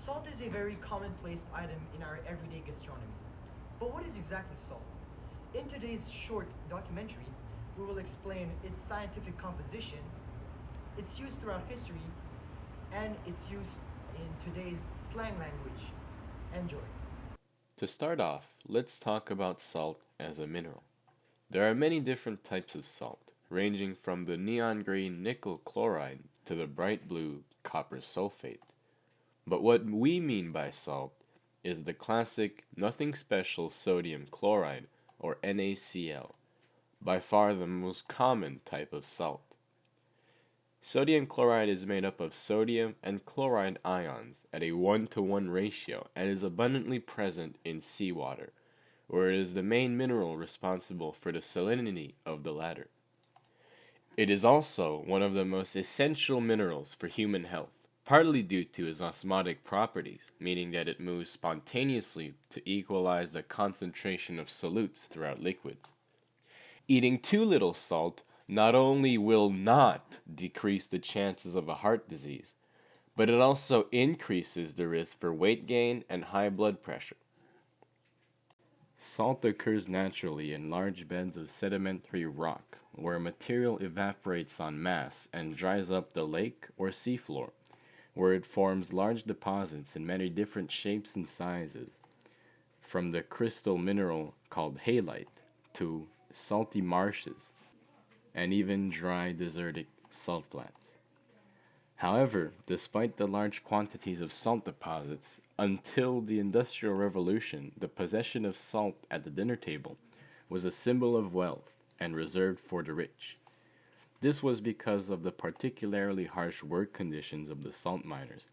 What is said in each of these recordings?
Salt is a very commonplace item in our everyday gastronomy. But what is exactly salt? In today's short documentary, we will explain its scientific composition, its use throughout history, and its use in today's slang language. Enjoy. To start off, let's talk about salt as a mineral. There are many different types of salt, ranging from the neon green nickel chloride to the bright blue copper sulfate. But what we mean by salt is the classic nothing special sodium chloride, or NaCl, by far the most common type of salt. Sodium chloride is made up of sodium and chloride ions at a 1-to-1 ratio and is abundantly present in seawater, where it is the main mineral responsible for the salinity of the latter. It is also one of the most essential minerals for human health, partly due to its osmotic properties, meaning that it moves spontaneously to equalize the concentration of solutes throughout liquids. Eating too little salt not only will not decrease the chances of a heart disease, but it also increases the risk for weight gain and high blood pressure. Salt occurs naturally in large beds of sedimentary rock, where material evaporates en masse and dries up the lake or seafloor, where it forms large deposits in many different shapes and sizes, from the crystal mineral called halite to salty marshes and even dry desertic salt flats. However, despite the large quantities of salt deposits, until the Industrial Revolution, the possession of salt at the dinner table was a symbol of wealth and reserved for the rich. This was because of the particularly harsh work conditions of the salt miners,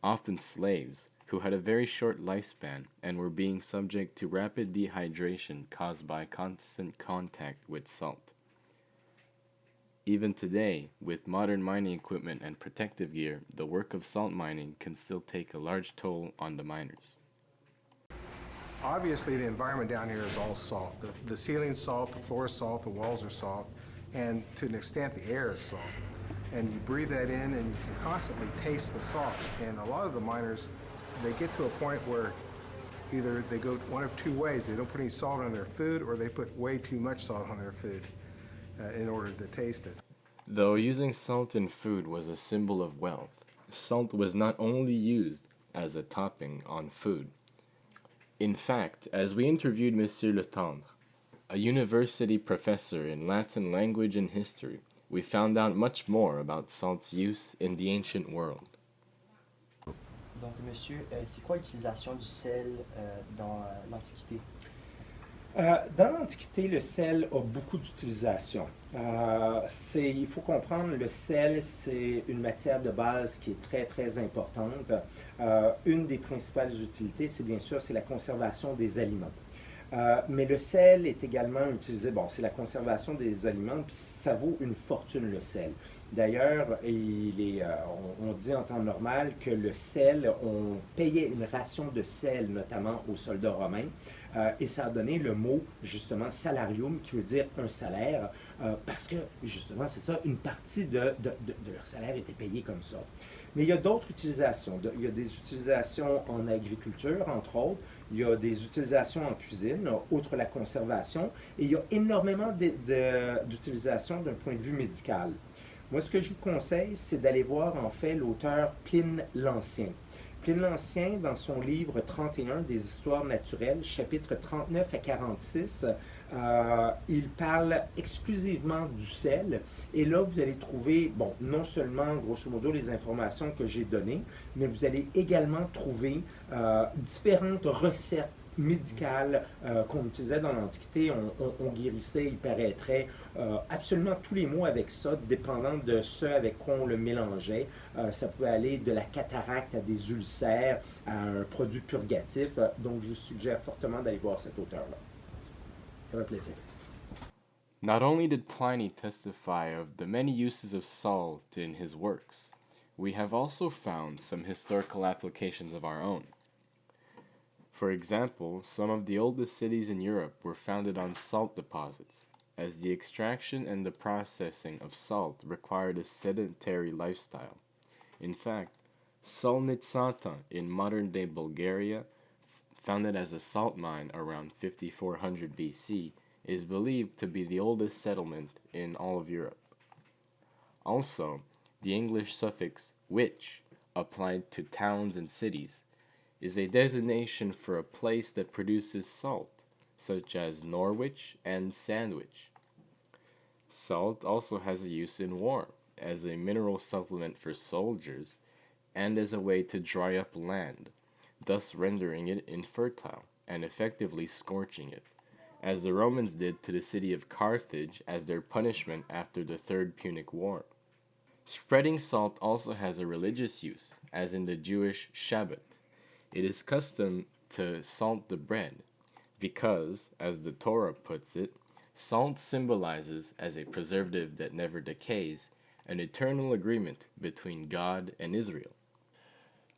often slaves, who had a very short lifespan and were being subject to rapid dehydration caused by constant contact with salt. Even today, with modern mining equipment and protective gear, the work of salt mining can still take a large toll on the miners. Obviously, the environment down here is all salt. The ceiling's salt, the floor is salt, the walls are salt, and to an extent, the air is salt. And you breathe that in, and you can constantly taste the salt. And a lot of the miners, they get to a point where either they go one of two ways. They don't put any salt on their food, or they put way too much salt on their food in order to taste it. Though using salt in food was a symbol of wealth, salt was not only used as a topping on food. In fact, as we interviewed Monsieur Letendre, a university professor in Latin language and history, we found out much more about salt's use in the ancient world. Donc, monsieur, c'est quoi l'utilisation du sel dans l'Antiquité? Dans l'Antiquité, le sel a beaucoup d'utilisation. Il faut comprendre, le sel, c'est une matière de base qui est très, très importante. Une des principales utilités, c'est bien sûr, c'est la conservation des aliments. Mais le sel est également utilisé, bon, c'est la conservation des aliments, puis ça vaut une fortune le sel. D'ailleurs, on dit en temps normal que le sel, on payait une ration de sel, notamment aux soldats romains, et ça a donné le mot, justement, salarium, qui veut dire un salaire, parce que, justement, c'est ça, une partie de leur salaire était payée comme ça. Mais il y a d'autres utilisations. Il y a des utilisations en agriculture, entre autres. Il y a des utilisations en cuisine, outre la conservation. Et il y a énormément d'utilisations d'un point de vue médical. Moi, ce que je vous conseille, c'est d'aller voir, en fait, l'auteur Pline l'Ancien. Pline l'Ancien, dans son livre 31 des histoires naturelles, chapitres 39 à 46, il parle exclusivement du sel. Et là, vous allez trouver, bon, non seulement, grosso modo, les informations que j'ai données, mais vous allez également trouver différentes recettes médicales qu'on utilisait dans l'Antiquité. On guérissait, il paraîtrait, absolument tous les maux avec ça, dépendant de ce avec quoi on le mélangeait. Ça pouvait aller de la cataracte à des ulcères, à un produit purgatif. Donc, je vous suggère fortement d'aller voir cet auteur-là. Ça fait plaisir. Not only did Pliny testify of the many uses of salt in his works, we have also found some historical applications of our own. For example, some of the oldest cities in Europe were founded on salt deposits, as the extraction and the processing of salt required a sedentary lifestyle. In fact, Solnitsata in modern-day Bulgaria, founded as a salt mine around 5400 BC, is believed to be the oldest settlement in all of Europe. Also, the English suffix "wich," applied to towns and cities, is a designation for a place that produces salt, such as Norwich and Sandwich. Salt also has a use in war, as a mineral supplement for soldiers, and as a way to dry up land, thus rendering it infertile and effectively scorching it, as the Romans did to the city of Carthage as their punishment after the Third Punic War. Spreading salt also has a religious use, as in the Jewish Shabbat. It is custom to salt the bread, because, as the Torah puts it, salt symbolizes, as a preservative that never decays, an eternal agreement between God and Israel.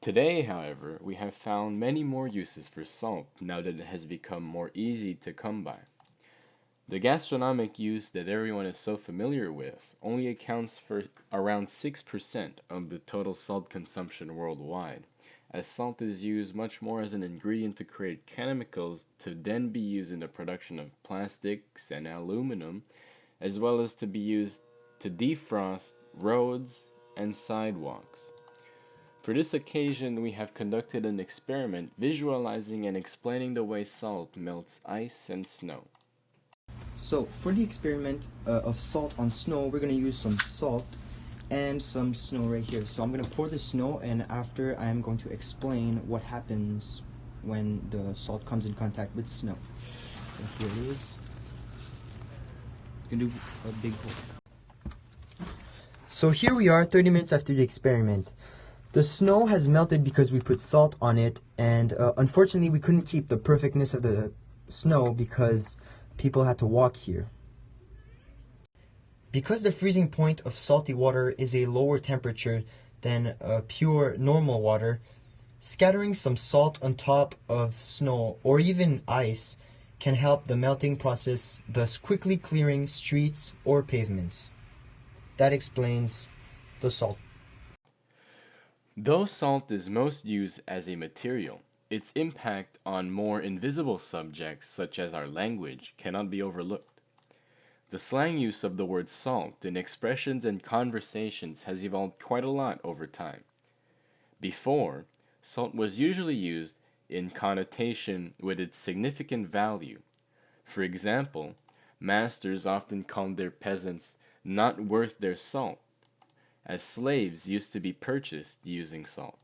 Today, however, we have found many more uses for salt now that it has become more easy to come by. The gastronomic use that everyone is so familiar with only accounts for around 6% of the total salt consumption worldwide, as salt is used much more as an ingredient to create chemicals to then be used in the production of plastics and aluminum, as well as to be used to defrost roads and sidewalks. For this occasion, we have conducted an experiment visualizing and explaining the way salt melts ice and snow. So for the experiment of salt on snow, we're going to use some salt and some snow right here. So I'm going to pour the snow, and after I'm going to explain what happens when the salt comes in contact with snow. So here it is. I'm going to do a big hole. So here we are 30 minutes after the experiment. The snow has melted because we put salt on it, and unfortunately we couldn't keep the perfectness of the snow because people had to walk here. Because the freezing point of salty water is a lower temperature than pure normal water, scattering some salt on top of snow or even ice can help the melting process, thus quickly clearing streets or pavements. That explains the salt. Though salt is most used as a material, its impact on more invisible subjects such as our language cannot be overlooked. The slang use of the word salt in expressions and conversations has evolved quite a lot over time. Before, salt was usually used in connotation with its significant value. For example, masters often called their peasants not worth their salt, as slaves used to be purchased using salt.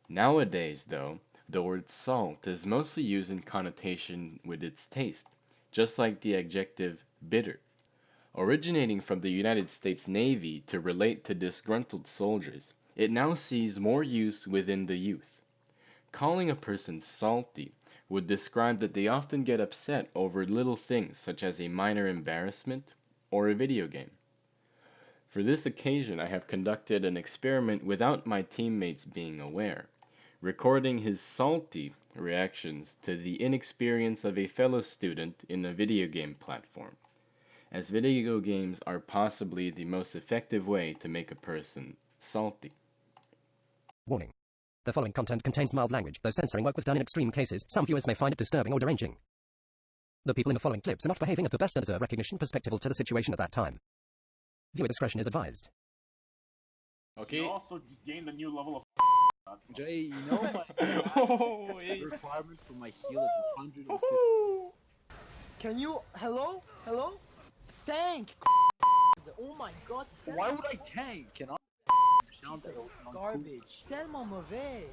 Nowadays, though, the word salt is mostly used in connotation with its taste, just like the adjective bitter, originating from the United States Navy to relate to disgruntled soldiers. It now sees more use within the youth. Calling a person salty would describe that they often get upset over little things such as a minor embarrassment or a video game. For this occasion, I have conducted an experiment without my teammates being aware, recording his salty reactions to the inexperience of a fellow student in a video game platform, as video games are possibly the most effective way to make a person salty. Warning. The following content contains mild language, though censoring work was done in extreme cases. Some viewers may find it disturbing or deranging. The people in the following clips are not behaving at the best and deserve recognition perspectival to the situation at that time. Viewer discretion is advised. Okay. You also just gained a new level of Jay, you know my the requirement for my heal is 150. Can you? Hello? Hello? Tank! Oh my god. Why would I tank? Can I? Piece of garbage. Tellement mauvais.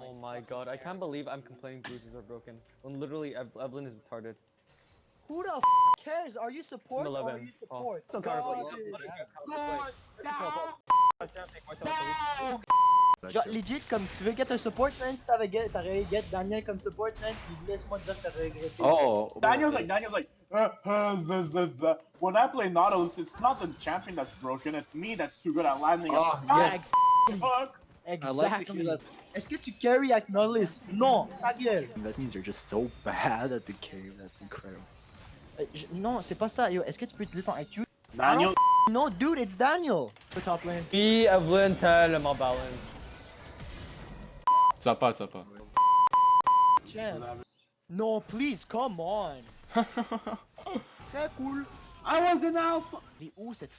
Oh my god, I can't believe I'm complaining bruises are broken. When literally Evelyn is retarded. Who the cares? Are you support or are you support? So Legit, comme tu veux get un support, man, si t'aurais get Daniel comme support, man, puis laisse-moi dire que t'as regretté. Oh, Daniel's like, when I play Nautilus, it's not the champion that's broken, it's me that's too good at landing. Oh, yes. Fuck. Exactly. Est-ce que tu carry avec Nautilus? Non, ta gueule. that means you're just so bad at the game. That's incredible. Non, c'est pas ça. Yo, est-ce que tu peux utiliser ton IQ? Daniel. No, dude, it's Daniel. For top lane. Be Evelyn tellement balance. Zappa, Zappa. Champ. No, please, come on. Très cool. I was an alpha. Elle est où cette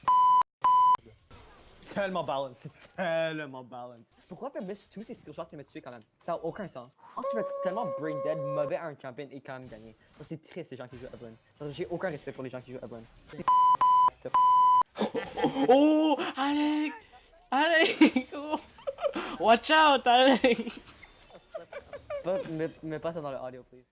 Tellement balance, c'est tellement balance. Pourquoi faire miss tous ces skillshots qui me tué quand même? Ça a aucun sens. Je pense que tu vas être tellement brain dead, mauvais à un champion et quand même gagner. C'est triste les gens qui jouent Evelyn. J'ai aucun respect pour les gens qui jouent Evelyn. Oh, Alec! Alec! Oh. Watch out, Alec! Mais pas ça dans le audio, please.